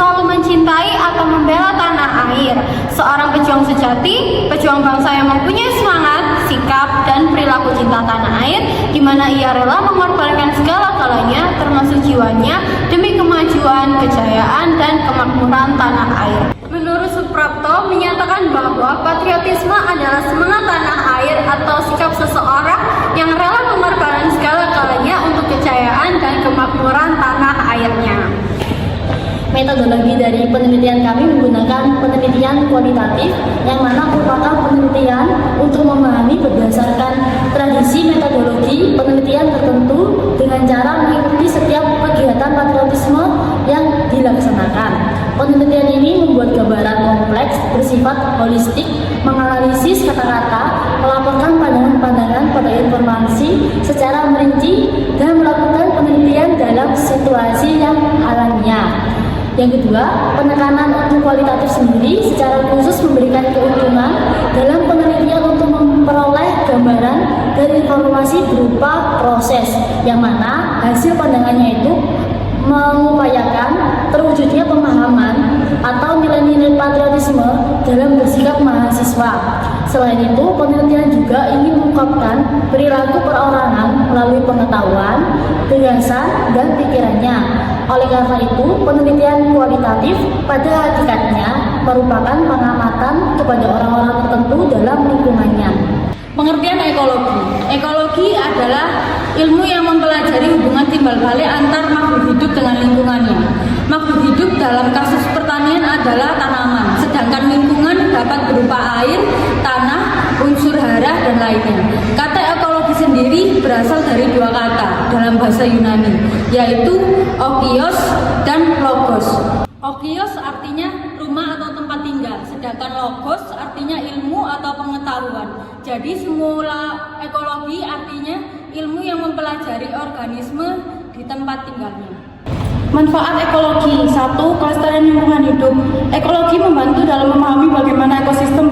selalu mencintai atau membela tanah air. Seorang pejuang sejati, pejuang bangsa yang mempunyai semangat, sikap, dan perilaku cinta tanah air, di mana ia rela mengorbankan segala galanya, termasuk jiwanya, demi kemajuan, kejayaan, dan kemakmuran tanah air. Menurut Suprapto menyatakan bahwa patriotisme adalah semangat tanah air atau sikap seseorang yang rela mengorbankan segala galanya untuk kejayaan dan kemakmuran tanah airnya. Metodologi dari penelitian kami menggunakan penelitian kualitatif yang mana merupakan penelitian untuk memahami berdasarkan tradisi metodologi penelitian tertentu dengan cara mengikuti setiap kegiatan patriotisme yang dilaksanakan. Penelitian ini membuat gambaran kompleks bersifat holistik, menganalisis kata-kata, melaporkan pandangan-pandangan pada informasi secara merinci, dan melakukan penelitian dalam situasi yang alamiah. Yang kedua, penekanan untuk kualitatif sendiri secara khusus memberikan keuntungan dalam penelitian untuk memperoleh gambaran dan informasi berupa proses, yang mana hasil pandangannya itu mengupayakan terwujudnya pemahaman atau nilai-nilai patriotisme dalam bersikap mahasiswa. Selain itu, penelitian juga ingin mengungkapkan perilaku perorangan melalui pengetahuan, gagasan, dan pikirannya. Oleh karena itu, penelitian kualitatif pada hakikatnya merupakan pengamatan kepada orang-orang tertentu dalam lingkungannya. Pengertian ekologi. Ekologi adalah ilmu yang mempelajari hubungan timbal balik antar makhluk hidup dengan lingkungannya. Makhluk hidup dalam kasus pertanian adalah tanaman, sedangkan lingkungan dapat berupa air, tanah, unsur hara, dan lainnya. Kata ekologi sendiri berasal dari dua kata dalam bahasa Yunani, yaitu okios dan logos. Okios artinya rumah atau tempat tinggal, sedangkan logos artinya ilmu atau pengetahuan. Jadi semula ekologi artinya ilmu yang mempelajari organisme di tempat tinggalnya. Manfaat ekologi. 1. Kelestarian lingkungan hidup. Ekologi membantu dalam memahami bagaimana ekosistem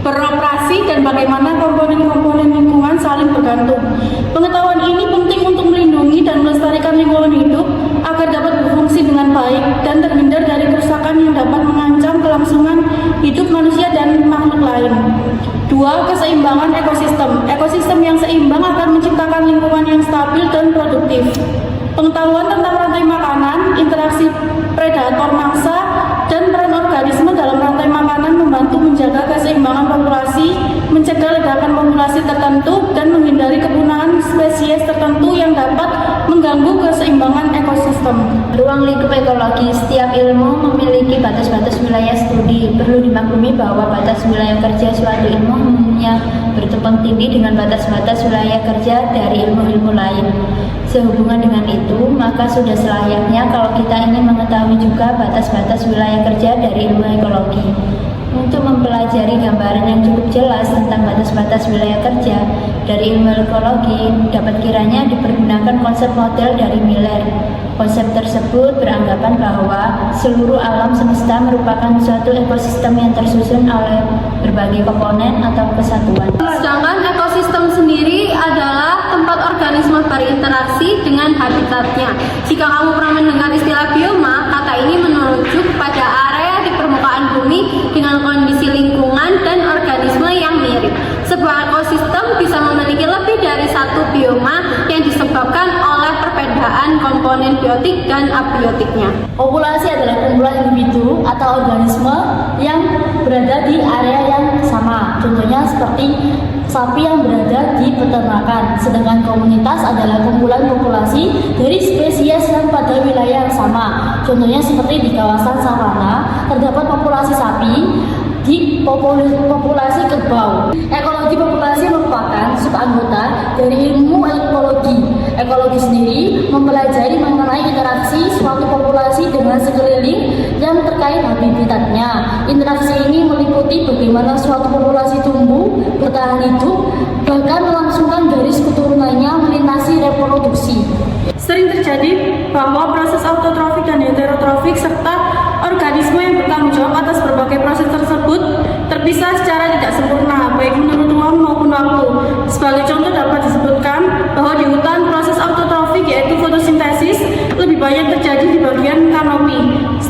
beroperasi dan bagaimana komponen-komponen lingkungan saling bergantung. Pengetahuan ini penting untuk melindungi dan melestarikan lingkungan hidup agar dapat berfungsi dengan baik dan terhindar dari kerusakan yang dapat mengancam kelangsungan hidup manusia dan makhluk lain. 2. Keseimbangan ekosistem. Ekosistem yang seimbang akan menciptakan lingkungan yang stabil dan produktif. Pengetahuan tentang rantai makanan, interaksi predator mangsa, dan peran organisme dalam rantai makanan membantu menjaga keseimbangan populasi, mencegah ledakan populasi tertentu, dan menghindari kepunahan spesies tertentu yang dapat mengganggu keseimbangan ekosistem. Ruang lingkup ekologi. Setiap ilmu memiliki batas-batas wilayah studi. Perlu dimaklumi bahwa batas wilayah kerja suatu ilmu umumnya bertumpang tindih dengan batas-batas wilayah kerja dari ilmu-ilmu lain. Sehubungan dengan itu, maka sudah selayaknya kalau kita ingin mengetahui juga batas-batas wilayah kerja dari ilmu ekologi. Untuk mempelajari gambaran yang cukup jelas tentang batas-batas wilayah kerja dari ilmu ekologi, dapat kiranya dipergunakan konsep model dari Miller. Konsep tersebut beranggapan bahwa seluruh alam semesta merupakan suatu ekosistem yang tersusun oleh berbagai komponen atau kesatuan. Sedangkan ekosistem sendiri adalah tempat organisme berinteraksi dengan habitatnya. Jika kamu pernah mendengar istilah bioma, kata ini merujuk pada area di permukaan bumi dengan kondisi lingkungan dan organisme yang mirip. Sebuah ekosistem bisa memiliki lebih dari satu bioma yang disebabkan oleh perbedaan komponen biotik dan abiotiknya. Populasi adalah kumpulan individu atau organisme yang berada di area yang sama. Contohnya seperti sapi yang berada di peternakan, sedangkan komunitas adalah kumpulan populasi dari spesies yang pada wilayah yang sama. Contohnya seperti di kawasan savana terdapat populasi sapi, di populasi kerbau. Ekologi populasi merupakan subanggota dari ilmu ekologi. Ekologi sendiri mempelajari mengenai interaksi suatu populasi dengan sekeliling yang terkait habitatnya. Interaksi ini meliputi bagaimana suatu populasi tumbuh, bertahan hidup, bahkan melangsungkan garis keturunannya melintasi reproduksi. Sering terjadi bahwa proses autotrofik dan heterotrofik serta organisme yang bertanggung jawab atas berbagai proses tersebut terpisah secara tidak sempurna, baik menurut ruang maupun waktu. Sebagai contoh dapat disebutkan bahwa di hutan proses autotrofik yaitu fotosintesis lebih banyak terjadi di bagian kanopi,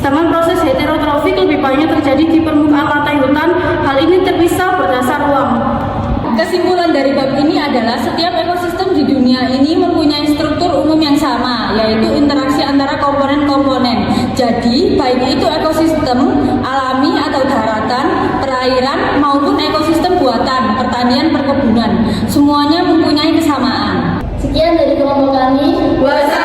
Sedangkan proses heterotrofik lebih banyak terjadi di permukaan lantai hutan. Hal ini terpisah berdasar ruang. Kesimpulan dari bab ini adalah setiap ekosistem di dunia ini mempunyai struktur umum yang sama, yaitu interaksi antara komponen-komponen. Jadi, baik itu ekosistem alami atau daratan, perairan, maupun ekosistem buatan, pertanian, perkebunan, semuanya mempunyai kesamaan. Sekian dari kelompok kami. Wassalam.